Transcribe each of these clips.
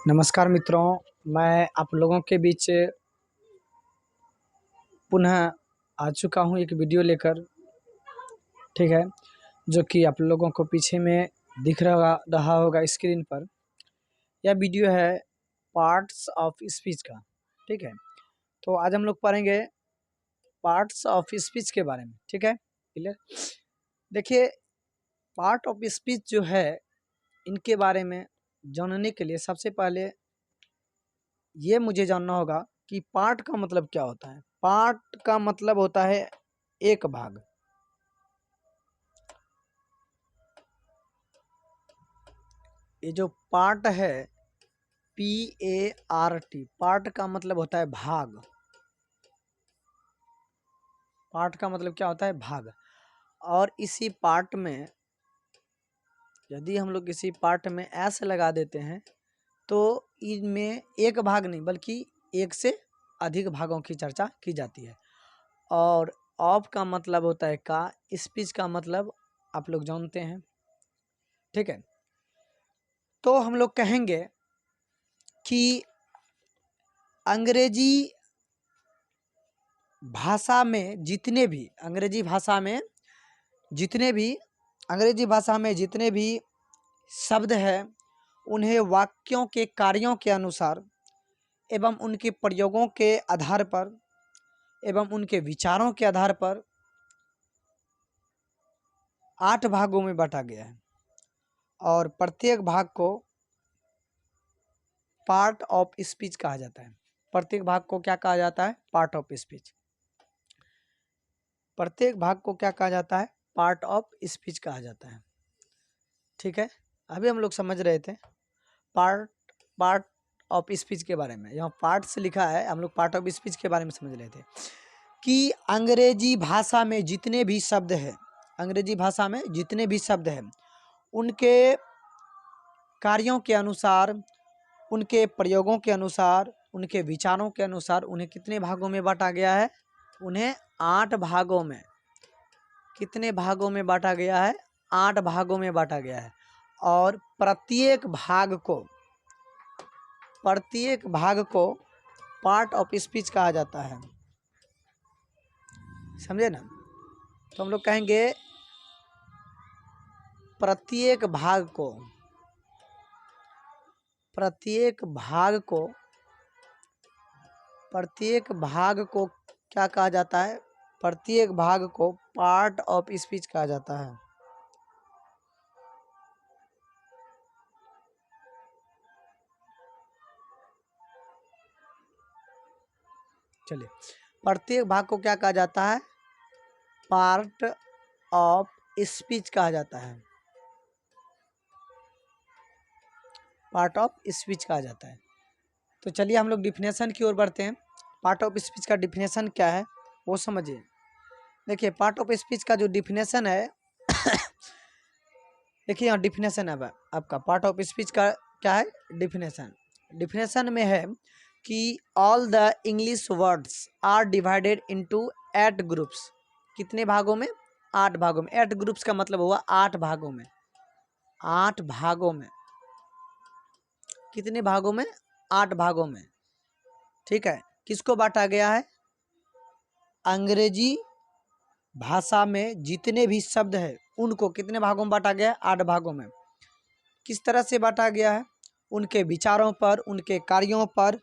नमस्कार मित्रों, मैं आप लोगों के बीच पुनः आ चुका हूँ एक वीडियो लेकर। ठीक है, जो कि आप लोगों को पीछे में दिख रहा होगा स्क्रीन पर। यह वीडियो है पार्ट्स ऑफ स्पीच का। ठीक है, तो आज हम लोग पढ़ेंगे पार्ट्स ऑफ स्पीच के बारे में। ठीक है, क्लियर। देखिए, पार्ट ऑफ स्पीच जो है, इनके बारे में जानने के लिए सबसे पहले ये मुझे जानना होगा कि पार्ट का मतलब क्या होता है। पार्ट का मतलब होता है एक भाग। ये जो पार्ट है PART, पार्ट का मतलब होता है भाग। पार्ट का मतलब क्या होता है? भाग। और इसी पार्ट में यदि हम लोग किसी पार्ट में ऐसे लगा देते हैं तो इनमें एक भाग नहीं बल्कि एक से अधिक भागों की चर्चा की जाती है। और ऑफ का मतलब होता है का, स्पीच का मतलब आप लोग जानते हैं। ठीक है, तो हम लोग कहेंगे कि अंग्रेजी भाषा में जितने भी शब्द हैं, उन्हें वाक्यों के कार्यों के अनुसार एवं उनके प्रयोगों के आधार पर एवं उनके विचारों के आधार पर 8 भागों में बांटा गया है। और प्रत्येक भाग को पार्ट ऑफ स्पीच कहा जाता है। प्रत्येक भाग को क्या कहा जाता है? Part of speech. प्रत्येक भाग को क्या कहा जाता है? पार्ट ऑफ स्पीच कहा जाता है। ठीक है, अभी हम लोग समझ रहे थे पार्ट पार्ट ऑफ स्पीच के बारे में। यहाँ पार्ट से लिखा है, हम लोग पार्ट ऑफ स्पीच के बारे में समझ रहे थे कि अंग्रेजी भाषा में जितने भी शब्द हैं, उनके कार्यों के अनुसार, उनके प्रयोगों के अनुसार, उनके विचारों के अनुसार उन्हें कितने भागों में बांटा गया है? उन्हें 8 भागों में। कितने भागों में बांटा गया है? 8 भागों में बांटा गया है। और प्रत्येक भाग को पार्ट ऑफ स्पीच कहा जाता है। समझे ना? तो हम लोग कहेंगे प्रत्येक भाग को क्या कहा जाता है? प्रत्येक भाग को पार्ट ऑफ स्पीच कहा जाता है। चलिए, प्रत्येक भाग को क्या कहा जाता है? पार्ट ऑफ स्पीच कहा जाता है। पार्ट ऑफ स्पीच कहा जाता है। तो चलिए हम लोग डिफिनेशन की ओर बढ़ते हैं। पार्ट ऑफ स्पीच का डिफिनेशन क्या है वो समझिए। देखिए, पार्ट ऑफ स्पीच का जो डिफिनेशन है देखिए यहाँ डिफिनेशन है आपका पार्ट ऑफ स्पीच का। क्या है डिफिनेशन में है कि all the English words are divided into 8 groups. कितने भागों में? 8 भागों में। 8 ग्रुप्स का मतलब हुआ 8 भागों में। 8 भागों में। कितने भागों में? 8 भागों में। ठीक है, किसको बांटा गया है? अंग्रेजी भाषा में जितने भी शब्द है उनको कितने भागों में बांटा गया है? 8 भागों में। किस तरह से बांटा गया है? उनके विचारों पर, उनके कार्यों पर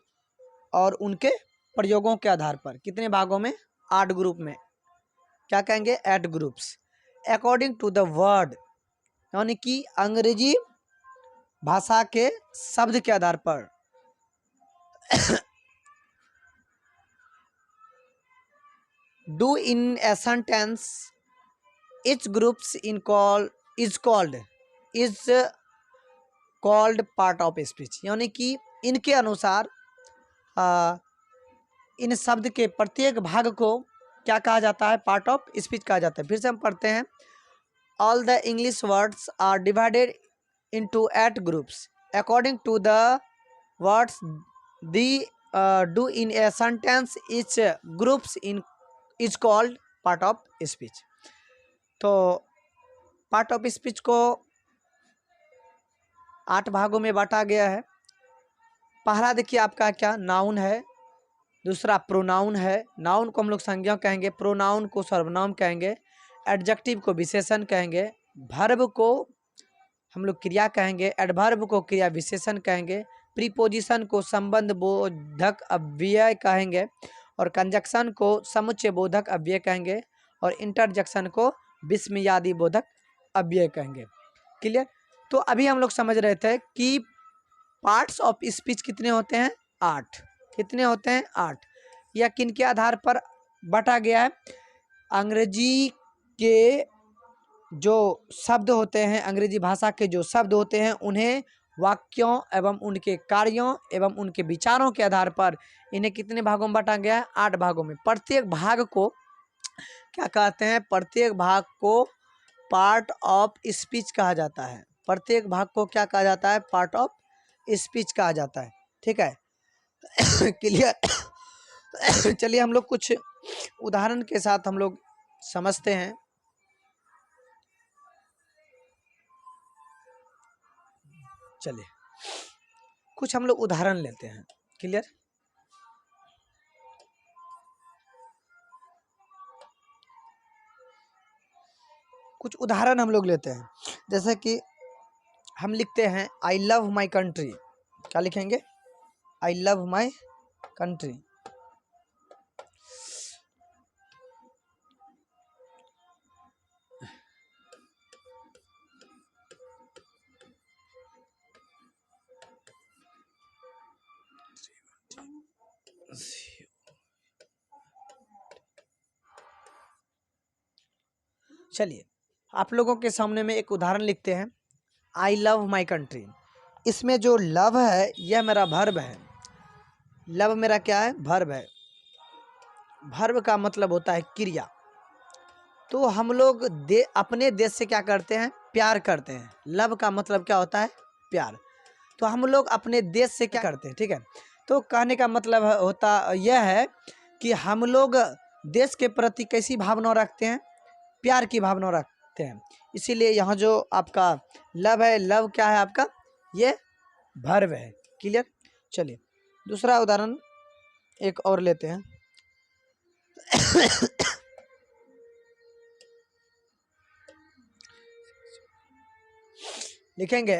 और उनके प्रयोगों के आधार पर। कितने भागों में? 8 ग्रुप में। क्या कहेंगे? 8 groups. According to the word, यानी कि अंग्रेजी भाषा के शब्द के आधार पर। Do in a sentence each groups is called part of speech. यानी कि इनके अनुसार इन शब्द के प्रत्येक भाग को क्या कहा जाता है? पार्ट ऑफ स्पीच कहा जाता है। फिर से हम पढ़ते हैं। All the English words are divided into 8 groups according to the words they do in a sentence each groups is called part of speech. तो पार्ट ऑफ स्पीच को 8 भागों में बांटा गया है। पहला देखिए आपका क्या नाउन है, दूसरा प्रोनाउन है। नाउन को हम लोग संज्ञा कहेंगे, प्रोनाउन को सर्वनाम कहेंगे, एडजेक्टिव को विशेषण कहेंगे, वर्ब को हम लोग क्रिया कहेंगे, एडवर्ब को क्रिया विशेषण कहेंगे, प्रीपोजिशन को संबंध बोधक अव्यय कहेंगे, और कंजक्शन को समुच्चय बोधक अव्यय कहेंगे, और इंटरजेक्शन को विस्मयादि बोधक अव्यय कहेंगे। क्लियर? तो अभी हम लोग समझ रहे थे कि पार्ट्स ऑफ स्पीच कितने होते हैं? 8। कितने होते हैं? 8। यह किन के आधार पर बांटा गया है? अंग्रेजी के जो शब्द होते हैं, अंग्रेजी भाषा के जो शब्द होते हैं, उन्हें वाक्यों एवं उनके कार्यों एवं उनके विचारों के आधार पर इन्हें कितने भागों में बांटा गया है? 8 भागों में। प्रत्येक भाग को क्या कहते हैं? प्रत्येक भाग को पार्ट ऑफ स्पीच कहा जाता है। प्रत्येक भाग को क्या कहा जाता है? पार्ट ऑफ स्पीच कहा जाता है। ठीक है, क्लियर? चलिए हम लोग कुछ उदाहरण के साथ हम लोग समझते हैं। चलिए कुछ हम लोग उदाहरण लेते हैं। क्लियर? कुछ उदाहरण हम लोग लेते हैं, जैसे कि हम लिखते हैं आई लव माई कंट्री। क्या लिखेंगे? I love my country. चलिए आप लोगों के सामने में एक उदाहरण लिखते हैं, आई लव माई कंट्री। इसमें जो लव है यह मेरा वर्ब है। लव मेरा क्या है? वर्ब है। वर्ब का मतलब होता है क्रिया। तो हम लोग अपने देश से क्या करते हैं? प्यार करते हैं। लव का मतलब क्या होता है? प्यार। तो हम लोग अपने देश से क्या करते हैं? ठीक है, तो कहने का मतलब होता यह है कि हम लोग देश के प्रति कैसी भावना रखते हैं? प्यार की भावना रखते हैं। इसीलिए यहाँ जो आपका लव है, लव क्या है आपका? ये वर्ब है। क्लियर? चलिए दूसरा उदाहरण एक और लेते हैं। लिखेंगे,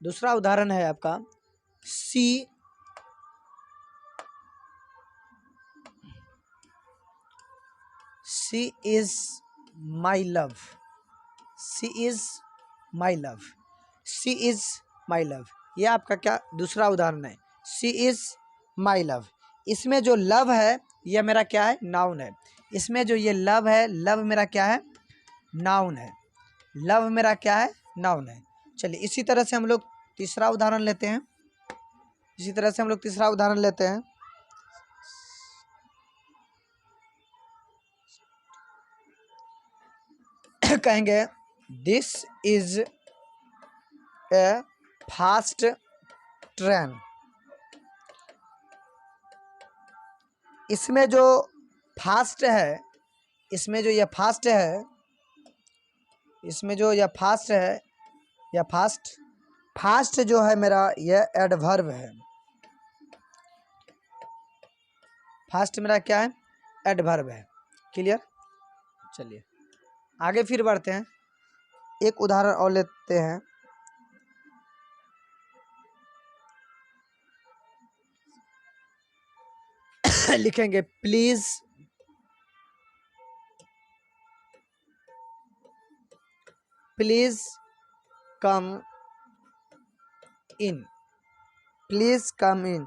दूसरा उदाहरण है आपका she is my love. She is my love. She is my love, ये आपका क्या दूसरा उदाहरण है? She is my love. इसमें जो लव है यह मेरा क्या है? नाउन है। इसमें जो ये लव है, लव मेरा क्या है? नाउन है। लव मेरा क्या है? नाउन है। चलिए इसी तरह से हम लोग तीसरा उदाहरण लेते हैं। इसी तरह से हम लोग तीसरा उदाहरण लेते हैं। कहेंगे this is a fast train. इसमें जो फास्ट है, इसमें जो यह फास्ट है, इसमें जो यह फास्ट है, यह फास्ट जो है मेरा, यह एडवर्ब है। फास्ट मेरा क्या है? एडवर्ब है। क्लियर? चलिए आगे फिर बढ़ते हैं, एक उदाहरण और लेते हैं। लिखेंगे please come in. Please come in.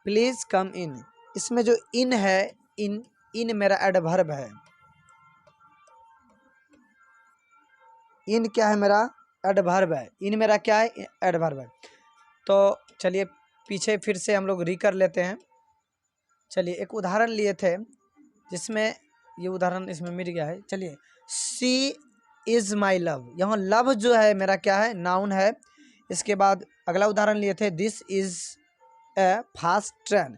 Please come in. इसमें जो इन है, इन मेरा एडवर्ब है। इन क्या है? मेरा एडवर्ब है। इन मेरा क्या है? एडवर्ब है। तो चलिए पीछे फिर से हम लोग रिकर लेते हैं। चलिए एक उदाहरण लिए थे जिसमें ये उदाहरण इसमें मिल गया है। चलिए सी इज माई लव। यहाँ लव जो है मेरा क्या है? नाउन है। इसके बाद अगला उदाहरण लिए थे this is a fast train.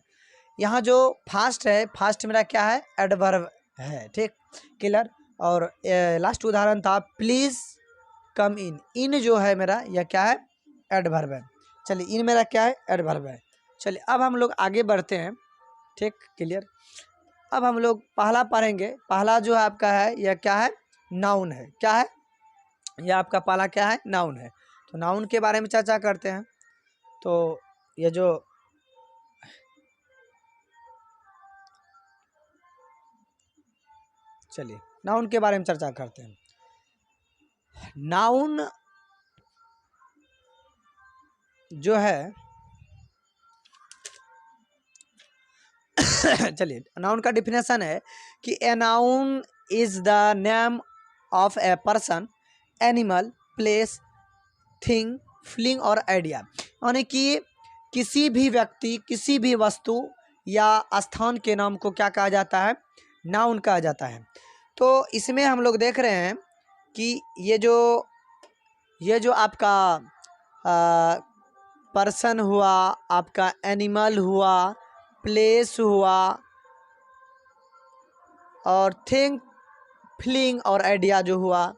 यहाँ जो फास्ट है, फास्ट मेरा क्या है? एडवर्ब है। ठीक, क्लियर? और लास्ट उदाहरण था प्लीज कम इन। इन जो है मेरा यह क्या है, एडवर्ब है। चलिए इन मेरा क्या है, एडवर्ब है। चलिए अब हम लोग आगे बढ़ते हैं, ठीक, क्लियर। अब हम लोग पहला पढ़ेंगे। पहला जो है आपका है यह क्या है, नाउन है। क्या है, यह आपका पहला क्या है, नाउन है। तो नाउन के बारे में चर्चा करते हैं। तो ये जो चलिए नाउन के बारे में चर्चा करते हैं। नाउन जो है चलिए नाउन का डिफिनेशन है कि a noun is the name of a person, animal, place, thing, feeling और आइडिया। यानी कि किसी भी व्यक्ति, किसी भी वस्तु या स्थान के नाम को क्या कहा जाता है, नाउन कहा जाता है। तो इसमें हम लोग देख रहे हैं कि ये जो आपका पर्सन हुआ, आपका एनिमल हुआ, प्लेस हुआ और थिंग, फीलिंग और आइडिया जो हुआ,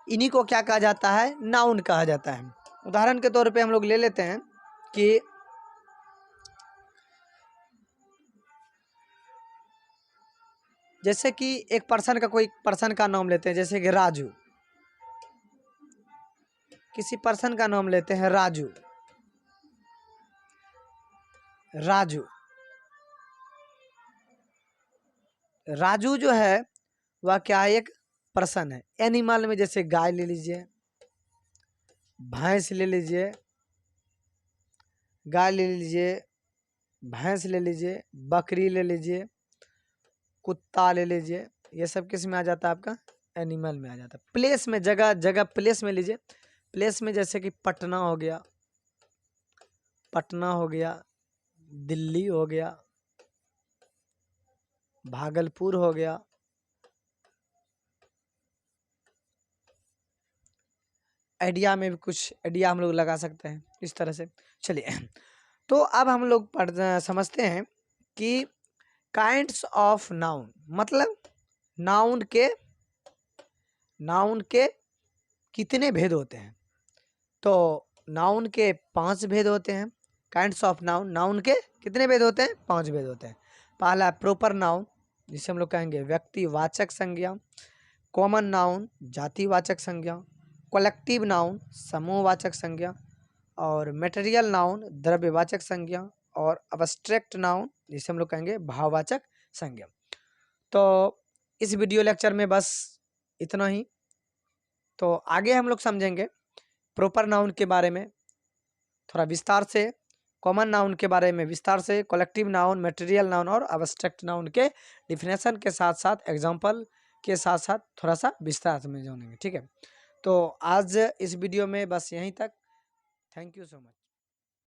इन्हीं को क्या कहा जाता है, नाउन कहा जाता है। उदाहरण के तौर पे हम लोग ले लेते हैं कि जैसे कि एक पर्सन का, कोई पर्सन का नाम लेते हैं, जैसे कि राजू। किसी पर्सन का नाम लेते हैं राजू। राजू राजू जो है वह क्या है, एक पर्सन है। एनिमल में जैसे गाय ले लीजिए, भैंस ले लीजिए, गाय ले लीजिए, भैंस ले लीजिए, बकरी ले लीजिए, कुत्ता ले लीजिए, ये सब किस में आ जाता है, आपका एनिमल में आ जाता है। प्लेस में, जगह जगह प्लेस में लीजिए। प्लेस में जैसे कि पटना हो गया, पटना हो गया, दिल्ली हो गया, भागलपुर हो गया, आइडिया में भी कुछ आइडिया हम लोग लगा सकते हैं इस तरह से। चलिए तो अब हम लोग समझते हैं कि काइंड्स ऑफ नाउन, मतलब नाउन के कितने भेद होते हैं। तो नाउन के 5 भेद होते हैं। काइंड्स ऑफ नाउन, नाउन के कितने भेद होते हैं, 5 भेद होते हैं। पहला प्रॉपर नाउन, जिसे हम लोग कहेंगे व्यक्तिवाचक संज्ञा। कॉमन नाउन, जातिवाचक संज्ञा। कलेक्टिव नाउन, समूहवाचक संज्ञा। और मटेरियल नाउन, द्रव्यवाचक संज्ञा। और अब्स्ट्रैक्ट नाउन, जिसे हम लोग कहेंगे भाववाचक संज्ञा। तो इस वीडियो लेक्चर में बस इतना ही। तो आगे हम लोग समझेंगे प्रॉपर नाउन के बारे में थोड़ा विस्तार से, कॉमन नाउन के बारे में विस्तार से, कलेक्टिव नाउन, मटेरियल नाउन और अब्स्ट्रैक्ट नाउन के डिफिनेशन के साथ साथ, एग्जांपल के साथ साथ थोड़ा सा विस्तार में जानेंगे। ठीक है, तो आज इस वीडियो में बस यहीं तक। Thank you so much.